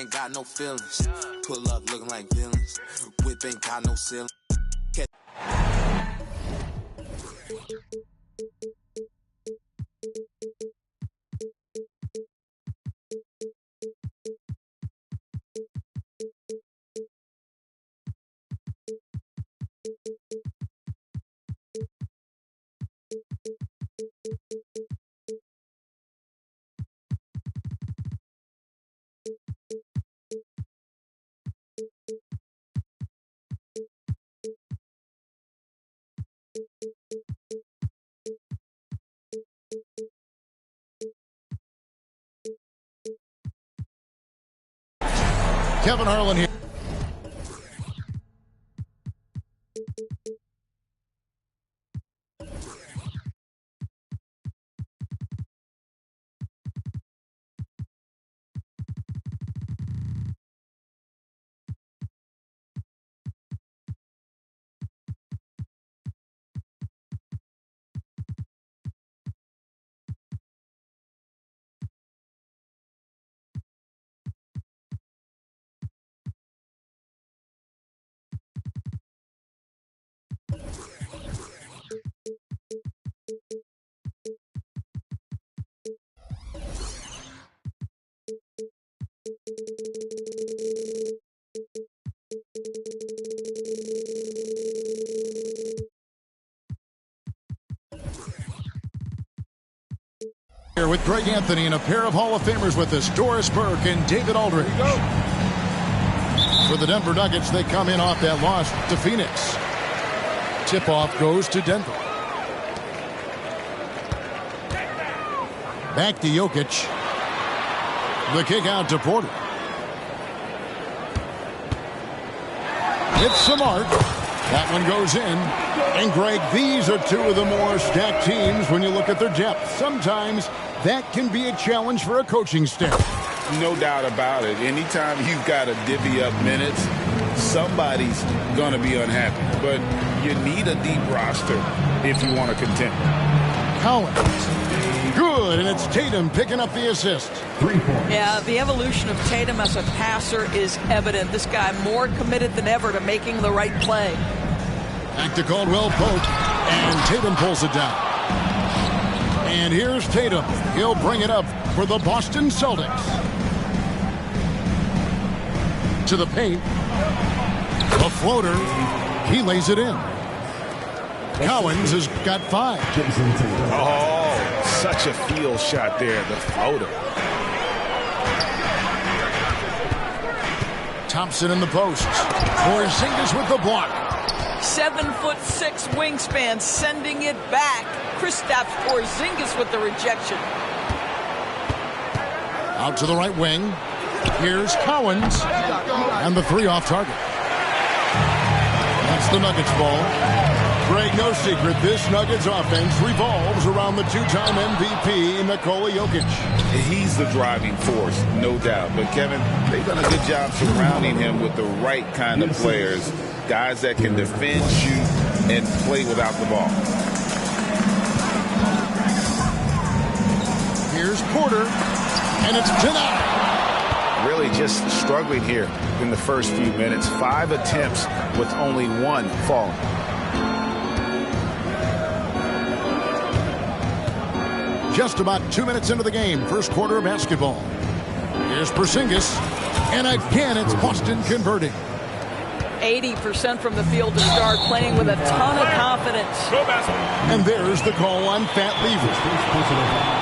Ain't got no feelings. Pull up looking like villains. Whip ain't got no ceiling. Kevin Harlan here. Here with Greg Anthony and a pair of Hall of Famers with us, Doris Burke and David Aldridge. For the Denver Nuggets, they come in off that loss to Phoenix. Tip-off goes to Denver. Back to Jokic. The kick out to Porter. It's Smart. That one goes in. And Greg, these are two of the more stacked teams when you look at their depth. Sometimes that can be a challenge for a coaching staff. No doubt about it. Anytime you've got to divvy up minutes, somebody's going to be unhappy. But you need a deep roster if you want to contend. Collins. Good, and it's Tatum picking up the assist. 3 points. Yeah, the evolution of Tatum as a passer is evident. This guy more committed than ever to making the right play. Back to Caldwell Pope, and Tatum pulls it down. And here's Tatum. He'll bring it up for the Boston Celtics. To the paint. A floater. He lays it in. Collins has got 5. Oh, such a field shot there, the floater. Thompson in the post. Porzingis with the block. 7'6" wingspan, sending it back. Kristaps Porzingis with the rejection. Out to the right wing. Here's Collins. And the 3 off target. That's the Nuggets ball. Greg, no secret, this Nuggets offense revolves around the 2-time MVP, Nikola Jokic. He's the driving force, no doubt. But, Kevin, they've done a good job surrounding him with the right kind of players. Guys that can defend, shoot, and play without the ball. Here's Porter, and it's tonight. Really just struggling here in the first few minutes. 5 attempts with only 1 falling. Just about 2 minutes into the game, first quarter of basketball. Here's Porzingis, and again it's Boston converting. 80% from the field to start, playing with a ton of confidence. And there's the call on Fat Lever.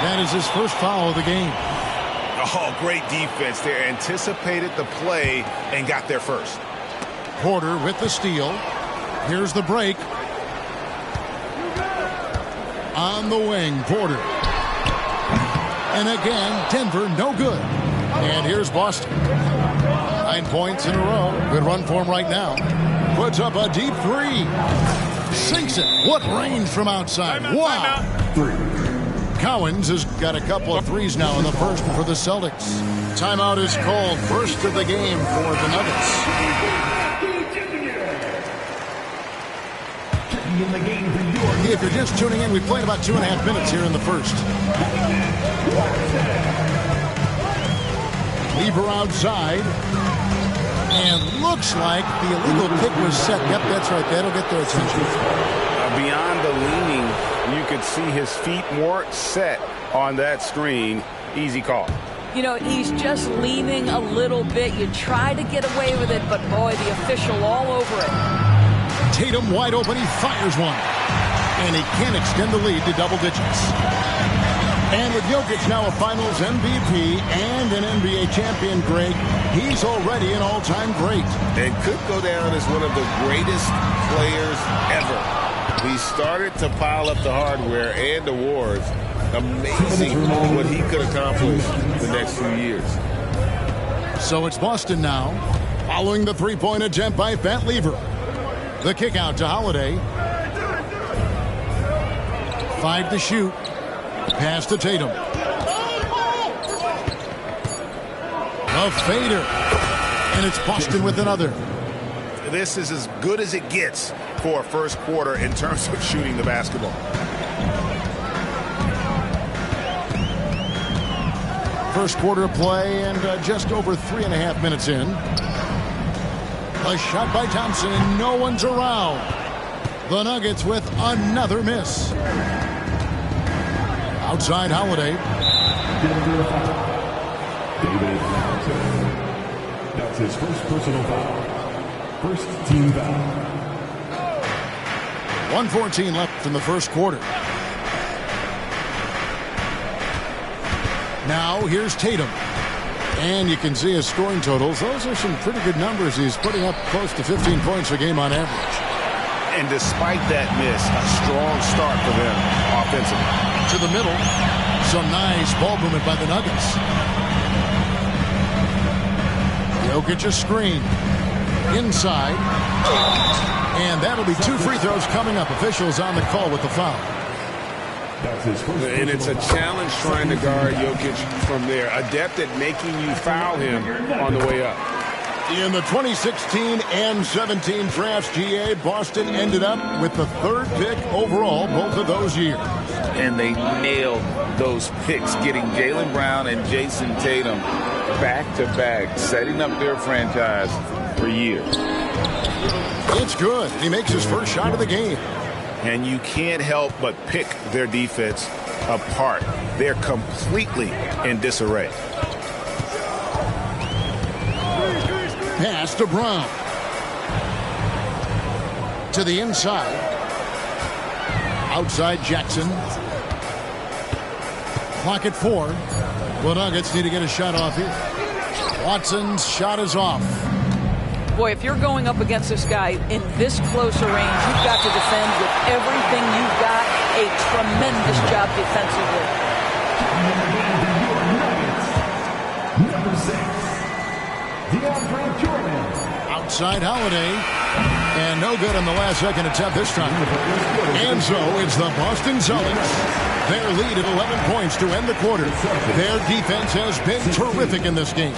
That is his first foul of the game. Oh, great defense there. Anticipated the play and got there first. Porter with the steal. Here's the break. On the wing, Porter. And again, Denver, no good. And here's Boston. 9 points in a row. Good run for him right now. Puts up a deep 3. Sinks it. What range from outside. Wow. Collins has got a couple of threes now in the first for the Celtics. Timeout is called. First of the game for the Nuggets. If you're just tuning in, we've played about 2.5 minutes here in the first. Lever outside. And looks like the illegal kick was set. Yep, that's right. That'll get their attention. Beyond the leaning, you could see his feet more set on that screen. Easy call. You know, he's just leaning a little bit. You try to get away with it, but boy, the official all over it. Tatum wide open. He fires one. And he can extend the lead to double digits. And with Jokic now a Finals MVP and an NBA champion, Greg, he's already an all-time great. And could go down as one of the greatest players ever. He started to pile up the hardware and awards. Amazing what he could accomplish the next few years. So it's Boston now, following the three-point attempt by Pat Lever. The kick out to Holiday. 5 to shoot. Pass to Tatum. A fader. And it's Boston with another. This is as good as it gets for a first quarter in terms of shooting the basketball. First quarter play and just over 3.5 minutes in. A shot by Thompson and no one's around. The Nuggets with another miss. Outside Holiday. David Hamilton. That's his first personal foul. First team foul. 1:14 left in the first quarter. Now here's Tatum. And you can see his scoring totals. Those are some pretty good numbers. He's putting up close to 15 points a game on average. And despite that miss, a strong start for them offensively. To the middle. Some nice ball movement by the Nuggets. Jokic a screen. Inside. And that'll be 2 free throws coming up. Officials on the call with the foul. And it's a challenge trying to guard Jokic from there. Adept at making you foul him on the way up. In the 2016 and 17 drafts, GA, Boston ended up with the 3rd pick overall both of those years. And they nailed those picks, getting Jaylen Brown and Jason Tatum back-to-back, setting up their franchise for years. It's good. He makes his first shot of the game. And you can't help but pick their defense apart. They're completely in disarray. Pass to Brown. To the inside. Outside Jackson. Clock at 4. The Nuggets need to get a shot off here. Watson's shot is off. Boy, if you're going up against this guy in this close a range, you've got to defend with everything you've got. A tremendous job defensively. Number 6, DeAndre Jordan. Outside Holiday. And no good on the last second attempt this time. And so it's the Boston Celtics. Their lead at 11 points to end the quarter. Their defense has been terrific in this game.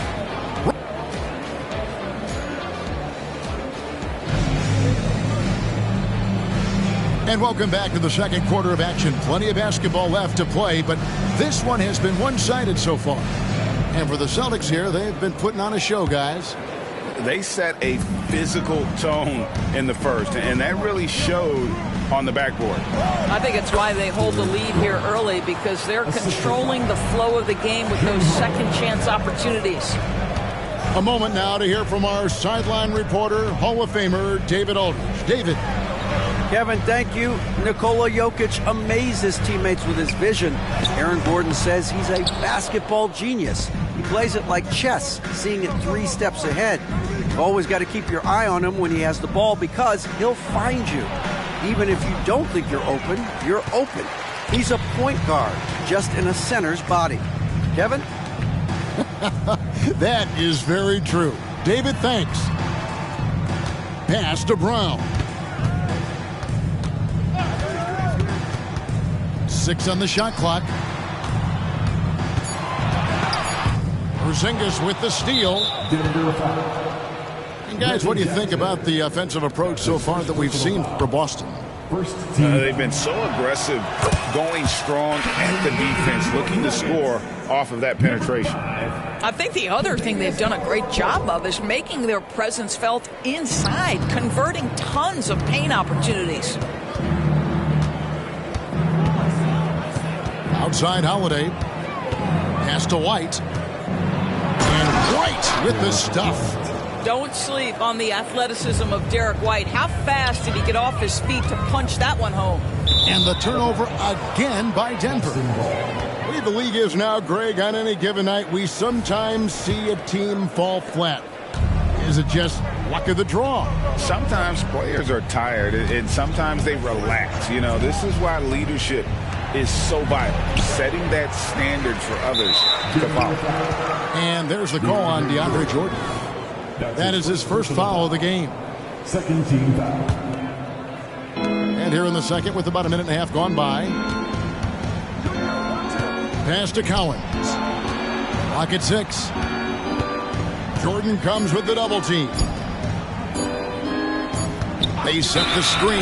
And welcome back to the second quarter of action. Plenty of basketball left to play, but this one has been one-sided so far. And for the Celtics here, they've been putting on a show, guys. They set a physical tone in the first, and that really showed on the backboard. I think it's why they hold the lead here early, because they're controlling the flow of the game with those second chance opportunities. A moment now to hear from our sideline reporter, Hall of Famer David Aldridge. David. Kevin, thank you. Nikola Jokic amazes teammates with his vision. Aaron Gordon says he's a basketball genius. He plays it like chess, seeing it 3 steps ahead. You've always got to keep your eye on him when he has the ball, because he'll find you. Even if you don't think you're open, you're open. He's a point guard, just in a center's body. Kevin? That is very true. David, thanks. Pass to Brown. 6 on the shot clock. Porzingis with the steal. And guys, what do you think about the offensive approach so far that we've seen for Boston? First team. They've been so aggressive, going strong at the defense, looking to score off of that penetration. I think the other thing they've done a great job of is making their presence felt inside, converting tons of paint opportunities. Outside Holiday. Pass to White. And White with the stuff. Don't sleep on the athleticism of Derek White. How fast did he get off his feet to punch that one home? And the turnover again by Denver. The way the league is now, Greg, on any given night, we sometimes see a team fall flat. Is it just luck of the draw? Sometimes players are tired, and sometimes they relax. You know, this is why leadership is so vital, setting that standard for others to follow. And there's the call on DeAndre Jordan. That is his first foul of the game. Second team foul. And here in the second with about a minute and a half gone by. Pass to Collins. Clock at 6. Jordan comes with the double team. They set the screen.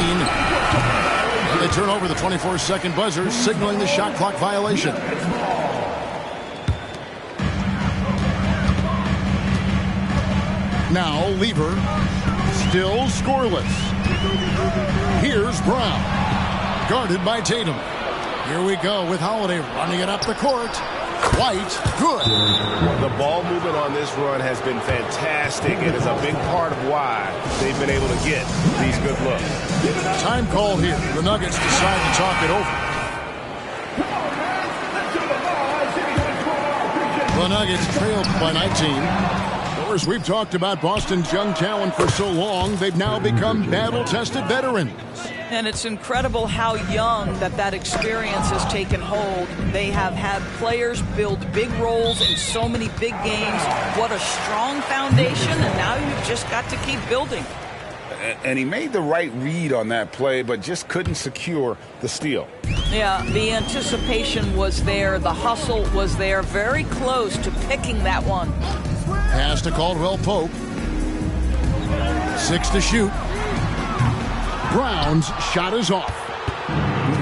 And they turn over the 24-second buzzer, signaling the shot clock violation. Now Lever, still scoreless. Here's Brown, guarded by Tatum. Here we go with Holiday running it up the court. White, good. The ball movement on this run has been fantastic and is a big part of why they've been able to get these good looks. Time call here. The Nuggets decide to talk it over. The Nuggets trailed by 19. Of course, we've talked about Boston's young talent for so long. They've now become battle-tested veterans. And it's incredible how young that experience has taken hold. They have had players build big roles in so many big games. What a strong foundation, and now you've just got to keep building. And he made the right read on that play, but just couldn't secure the steal. Yeah, the anticipation was there. The hustle was there. Very close to picking that one. Pass to Caldwell Pope. 6 to shoot. Brown's shot is off.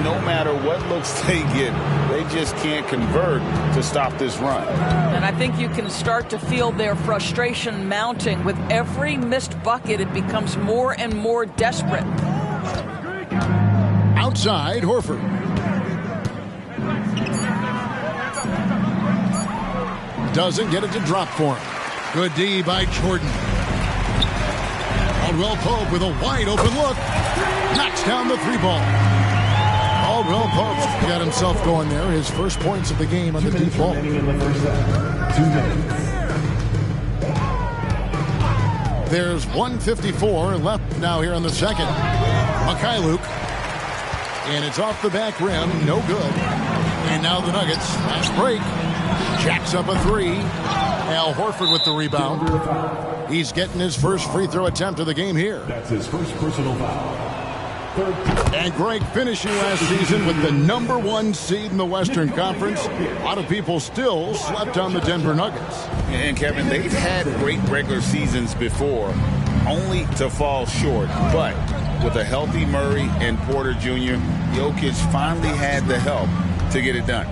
No matter what looks they get, they just can't convert to stop this run. And I think you can start to feel their frustration mounting. With every missed bucket, it becomes more and more desperate. Outside, Horford. Doesn't get it to drop for him. Good D by Jordan. Caldwell Pope with a wide open look. Knocks down the 3-ball. Caldwell Pope's got himself going there. His first points of the game on the deep ball. 2 minutes. There's 1:54 left now here in the second. Mikhailuk. And it's off the back rim. No good. And now the Nuggets. Fast break. Jacks up a 3. Al Horford with the rebound. He's getting his first free throw attempt of the game here. That's his first personal foul. And Greg finishing last season with the #1 seed in the Western Conference. A lot of people still slept on the Denver Nuggets. And Kevin, they've had great regular seasons before, only to fall short. But with a healthy Murray and Porter Jr., Jokic finally had the help to get it done.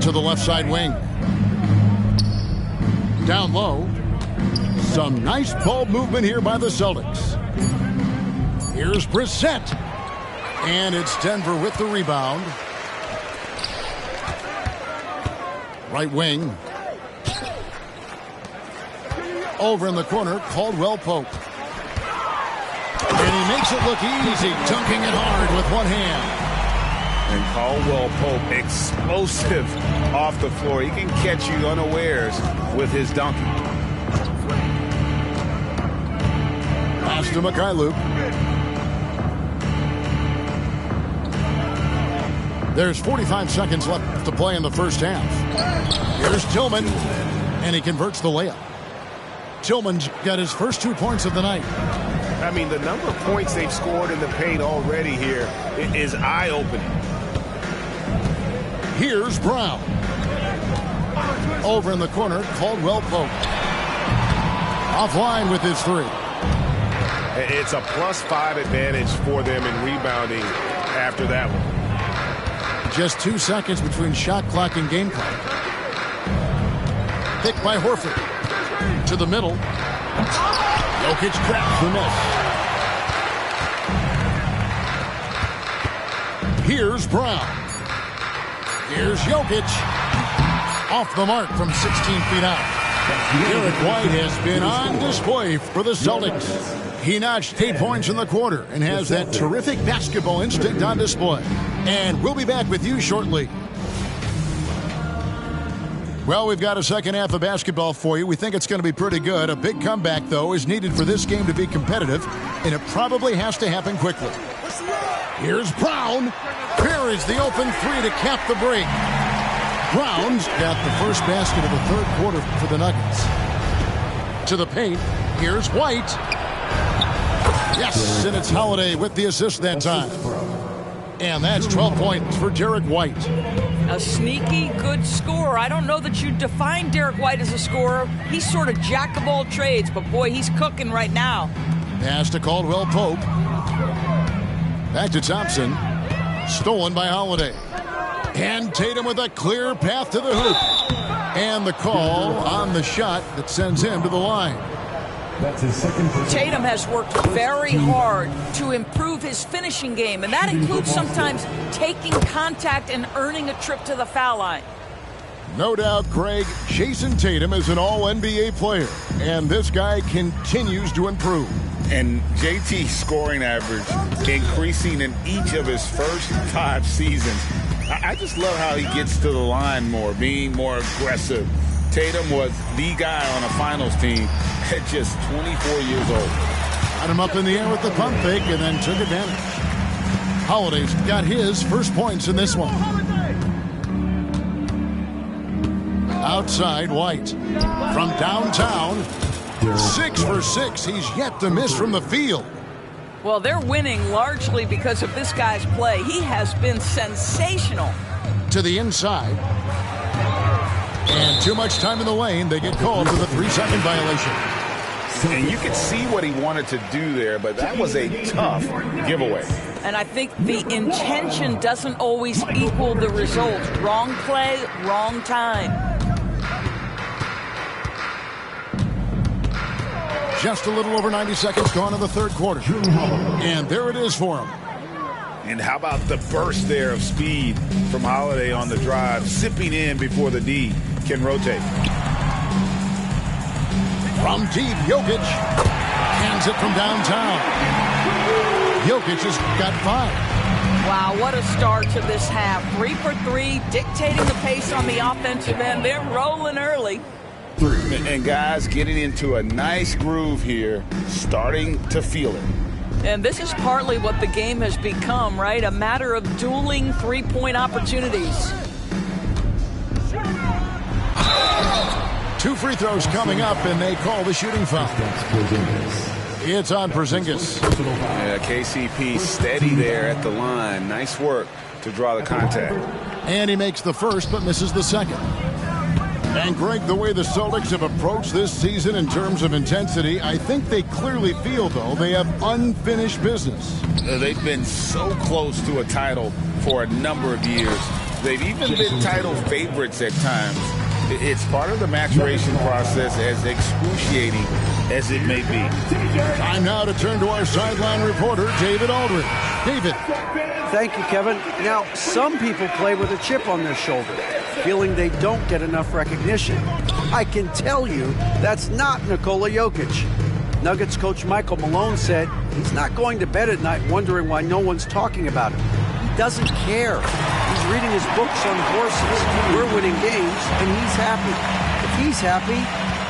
To the left side wing. Down low. Some nice ball movement here by the Celtics. Here's Brissett. And it's Denver with the rebound. Right wing. Over in the corner, Caldwell Pope. And he makes it look easy, dunking it hard with one hand. And Caldwell Pope, explosive off the floor. He can catch you unawares with his dunking. Pass to Mikhailuk. There's 45 seconds left to play in the first half. Here's Tillman, and he converts the layup. Tillman's got his first 2 points of the night. I mean, the number of points they've scored in the paint already here is eye-opening. Here's Brown. Over in the corner, Caldwell Pope. Offline with his 3. It's a +5 advantage for them in rebounding after that one. Just 2 seconds between shot clock and game clock. Picked by Horford. To the middle. Jokic grabs the miss. Here's Brown. Here's Jokic. Off the mark from 16 feet out. Derek White has been on display for the Celtics. He notched 8 points in the quarter and has that terrific basketball instinct on display. And we'll be back with you shortly. Well, we've got a second half of basketball for you. We think it's going to be pretty good. A big comeback, though, is needed for this game to be competitive, and it probably has to happen quickly. Here's Brown. Here is the open three to cap the break. Brown's got the first basket of the third quarter for the Nuggets. To the paint. Here's White. Yes, and it's Holiday with the assist that time. And that's 12 points for Derek White. A sneaky good scorer. I don't know that you define Derek White as a scorer. He's sort of jack of all trades, but boy, he's cooking right now. Pass to Caldwell Pope. Back to Thompson. Stolen by Holiday. And Tatum with a clear path to the hoop. And the call on the shot that sends him to the line. That's his second. Tatum has worked very hard to improve his finishing game, and that includes sometimes taking contact and earning a trip to the foul line. No doubt, Greg, Jason Tatum is an all-NBA player, and this guy continues to improve. And JT's scoring average increasing in each of his first 5 seasons. I just love how he gets to the line more, being more aggressive. Tatum was the guy on a finals team at just 24 years old. Got him up in the air with the pump fake and then took advantage. Holiday's got his first points in this one. Outside, White. From downtown, 6 for 6. He's yet to miss from the field. Well, they're winning largely because of this guy's play. He has been sensational. To the inside. And too much time in the lane. They get called for the 3-second violation. And you could see what he wanted to do there, but that was a tough giveaway. And I think the intention doesn't always equal the result. Wrong play, wrong time. Just a little over 90 seconds gone in the third quarter. And there it is for him. And how about the burst there of speed from Holiday on the drive, zipping in before the D can rotate. From deep, Jokic hands it from downtown. Jokic has got 5. Wow, what a start to this half. 3 for 3, dictating the pace on the offensive end. They're rolling early. And guys getting into a nice groove here, starting to feel it. And this is partly what the game has become, right? A matter of dueling three-point opportunities. 2 free throws coming up, and they call the shooting foul. It's on Porzingis. Yeah, KCP steady there at the line. Nice work to draw the contact. And he makes the first, but misses the second. And Greg, the way the Celtics have approached this season in terms of intensity, I think they clearly feel, though, they have unfinished business. They've been so close to a title for a number of years. They've even been title favorites at times. It's part of the maturation process, as excruciating as it may be. Time now to turn to our sideline reporter, David Aldridge. David. Thank you, Kevin. Now, some people play with a chip on their shoulder, feeling they don't get enough recognition. I can tell you that's not Nikola Jokic. Nuggets coach Michael Malone said he's not going to bed at night wondering why no one's talking about him. He doesn't care. He's reading his books on horses. We're winning games, and he's happy. If he's happy,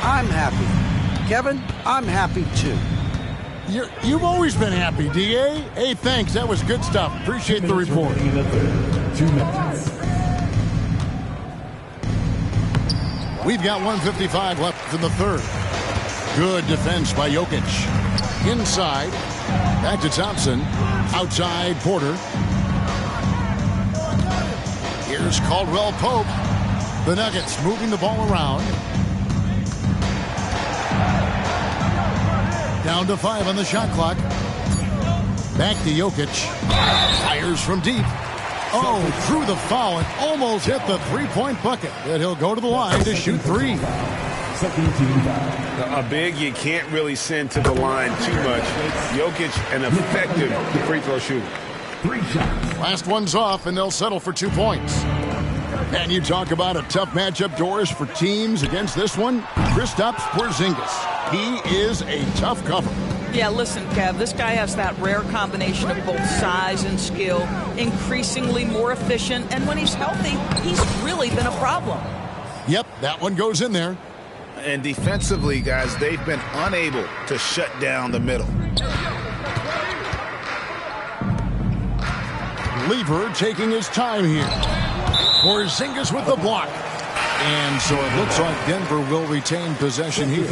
I'm happy. Kevin, I'm happy too. You've always been happy, D.A. Hey, thanks. That was good stuff. Appreciate the report. 2 minutes. We've got 1:55 left in the third. Good defense by Jokic. Inside. Back to Thompson. Outside, Porter. Here's Caldwell Pope. The Nuggets moving the ball around. Down to 5 on the shot clock. Back to Jokic. Fires from deep. Oh, through the foul and almost hit the three-point bucket. And he'll go to the line to shoot 3. Second team foul. A big you can't really send to the line too much. Jokic, an effective free throw shooter. 3 shots. Last one's off, and they'll settle for 2 points. And you talk about a tough matchup, Doris, for teams against this one. Kristaps Porzingis. He is a tough cover. Yeah, listen, Kev, this guy has that rare combination of both size and skill, increasingly more efficient, and when he's healthy, he's really been a problem. Yep, that one goes in there. And defensively, guys, they've been unable to shut down the middle. Lever taking his time here. Porzingis with the block. And so it looks like Denver will retain possession here.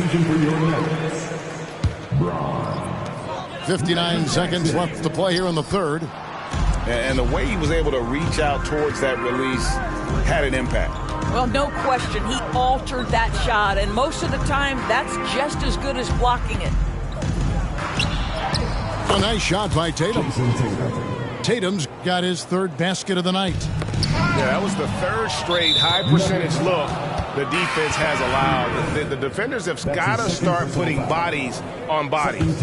59 seconds left to play here in the third. And the way he was able to reach out towards that release had an impact. Well, no question, he altered that shot, and most of the time, that's just as good as blocking it. A nice shot by Tatum. Tatum's got his third basket of the night. Yeah, that was the third straight high percentage look the defense has allowed. The defenders have got to start putting bodies on bodies.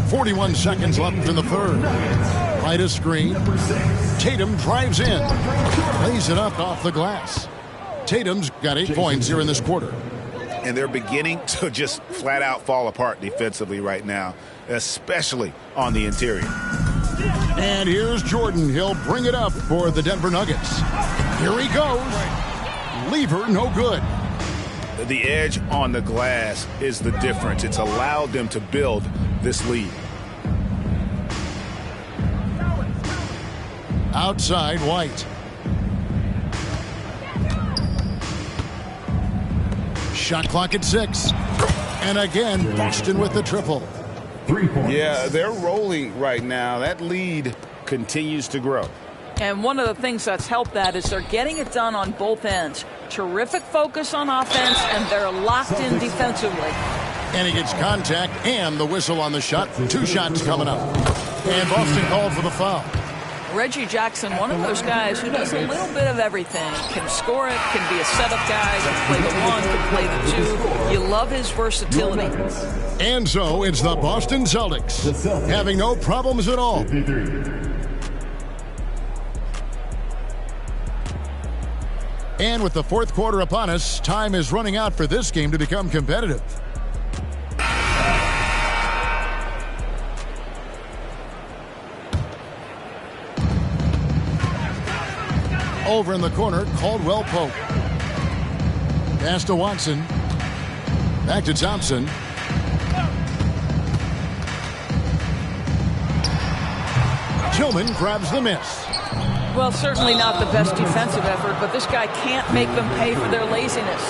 41 seconds left in the third. Right a screen. Tatum drives in. Lays it up off the glass. Tatum's got 8 points here in this quarter. And they're beginning to just flat out fall apart defensively right now, especially on the interior. And here's Jordan. He'll bring it up for the Denver Nuggets. Here he goes. Lever, no good. The edge on the glass is the difference. It's allowed them to build this lead. Outside, White. Shot clock at 6. And again, Boston with the triple. 3 points. Yeah, they're rolling right now. That lead continues to grow. And one of the things that's helped that is they're getting it done on both ends. Terrific focus on offense, and they're locked in defensively. And he gets contact and the whistle on the shot. 2 shots coming up. And Boston called for the foul. Reggie Jackson, one of those guys who does a little bit of everything. Can score it, can be a setup guy, can play the 1, can play the 2. You love his versatility. And so it's the Boston Celtics having no problems at all. 53. And with the fourth quarter upon us, time is running out for this game to become competitive. Over in the corner, Caldwell Pope. Pass to Watson. Back to Thompson. Tillman grabs the miss. Well, certainly not the best defensive effort, but this guy can't make them pay for their laziness.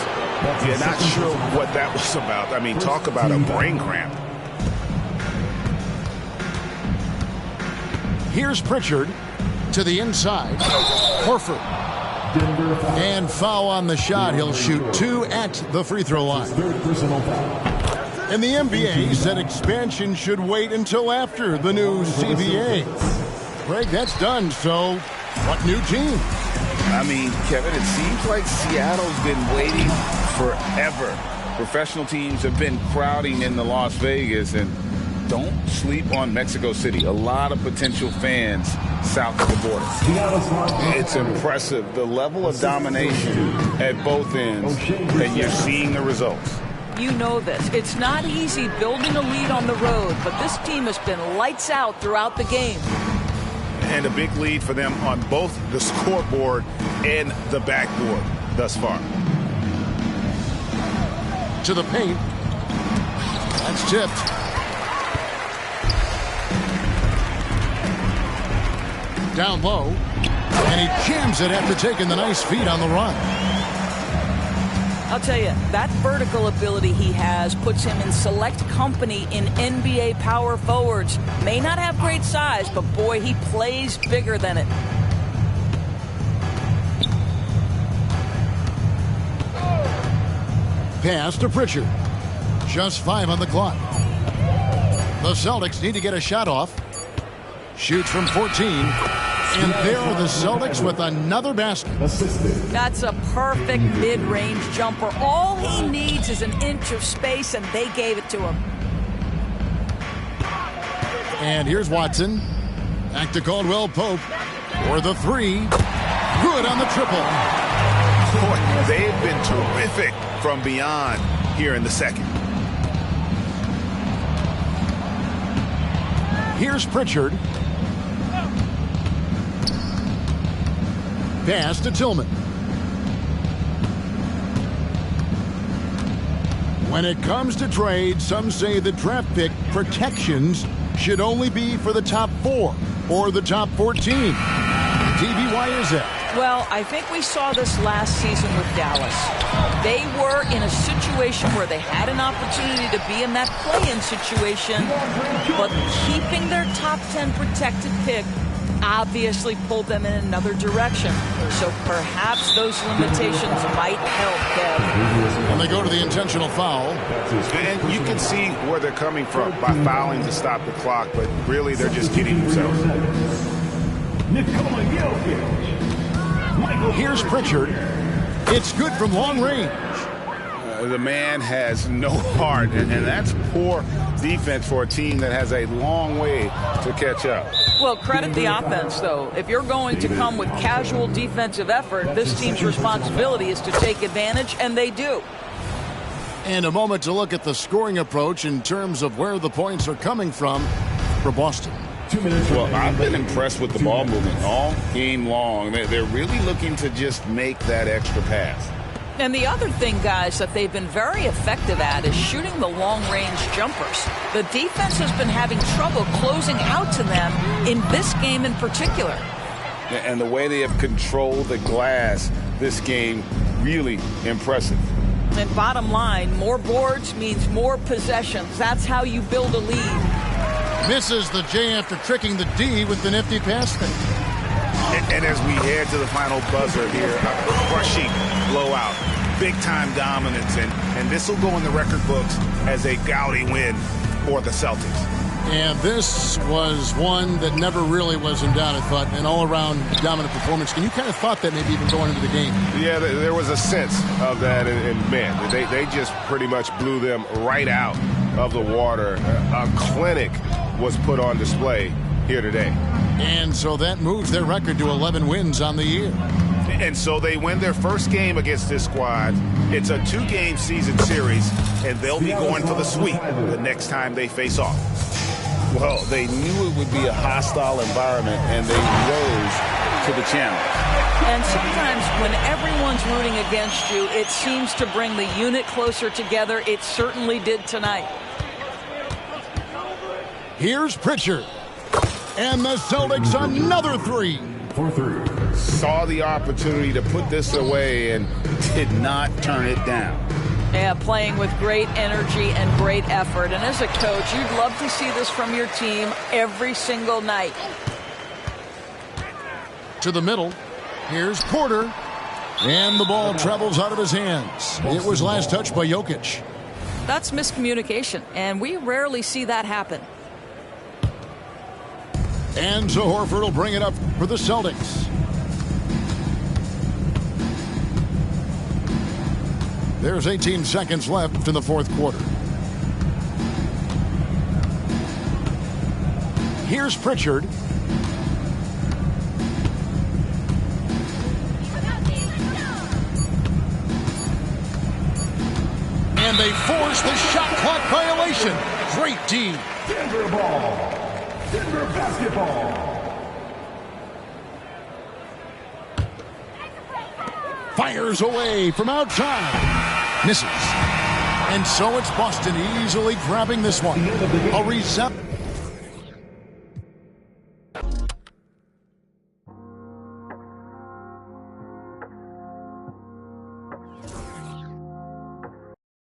Yeah, not sure what that was about. I mean, talk about a brain cramp. Here's Pritchard to the inside. Horford. And foul on the shot. He'll shoot 2 at the free throw line. Third personal foul. And the NBA said expansion should wait until after the new CBA. Greg, that's done, so what new team? I mean, Kevin, it seems like Seattle's been waiting forever. Professional teams have been crowding into Las Vegas, and don't sleep on Mexico City. A lot of potential fans south of the border. It's impressive, the level of domination at both ends, and you're seeing the results. You know this. It's not easy building a lead on the road, but this team has been lights out throughout the game. And a big lead for them on both the scoreboard and the backboard thus far. To the paint. That's tipped. Down low. And he jams it after taking the nice feed on the run. I'll tell you, that vertical ability he has puts him in select company in NBA power forwards. May not have great size, but boy, he plays bigger than it. Pass to Pritchard. Just 5 on the clock. The Celtics need to get a shot off. Shoots from 14. And there are the Celtics with another basket. That's a perfect mid-range jumper. All he needs is an inch of space, and they gave it to him. And here's Watson. Back to Caldwell Pope for the 3. Good on the triple. Boy, they've been terrific from beyond here in the second. Here's Pritchard. Pass to Tillman. When it comes to trade, some say the draft pick protections should only be for the top 4 or the top 14. TV, why is that? Well, I think we saw this last season with Dallas. They were in a situation where they had an opportunity to be in that play-in situation, but keeping their top 10 protected pick obviously pulled them in another direction. So perhaps those limitations might help, Kev. And they go to the intentional foul. And you can see where they're coming from by fouling to stop the clock, but really they're just kidding themselves. Here's Pritchard. It's good from long range. The man has no heart, and that's poor defense for a team that has a long way to catch up. Well, credit the offense, though. If you're going to come with casual defensive effort, this team's responsibility is to take advantage, and they do. And a moment to look at the scoring approach in terms of where the points are coming from for Boston. Well, I've been impressed with the ball movement all game long. They're really looking to just make that extra pass. And the other thing, guys, that they've been very effective at is shooting the long-range jumpers. The defense has been having trouble closing out to them in this game in particular. And the way they have controlled the glass this game, really impressive. And bottom line, more boards means more possessions. That's how you build a lead. Misses the J after tricking the D with the nifty pass fake. And as we head to the final buzzer here, a crushing blowout, big-time dominance, and this will go in the record books as a gaudy win for the Celtics. And this was one that never really was in doubt, I thought, an all-around dominant performance. And you kind of thought that maybe even going into the game. Yeah, there was a sense of that, and man, they just pretty much blew them right out of the water. A clinic was put on display here today. And so that moves their record to 11 wins on the year. And so they win their first game against this squad. It's a 2-game season series, and they'll be going for the sweep the next time they face off. Well, they knew it would be a hostile environment, and they rose to the challenge. And sometimes when everyone's rooting against you, it seems to bring the unit closer together. It certainly did tonight. Here's Pritchard. And the Celtics another 3. For 3. Saw the opportunity to put this away and did not turn it down. Yeah, playing with great energy and great effort. And as a coach, you'd love to see this from your team every single night. To the middle. Here's Porter. And the ball travels out of his hands. It was last touched by Jokic. That's miscommunication, and we rarely see that happen. And so Horford will bring it up for the Celtics. There's 18 seconds left in the fourth quarter. Here's Pritchard. And they force the shot clock violation. Great D. Denver ball. Denver basketball. Fires away from outside. Misses. And so it's Boston easily grabbing this one. A reset.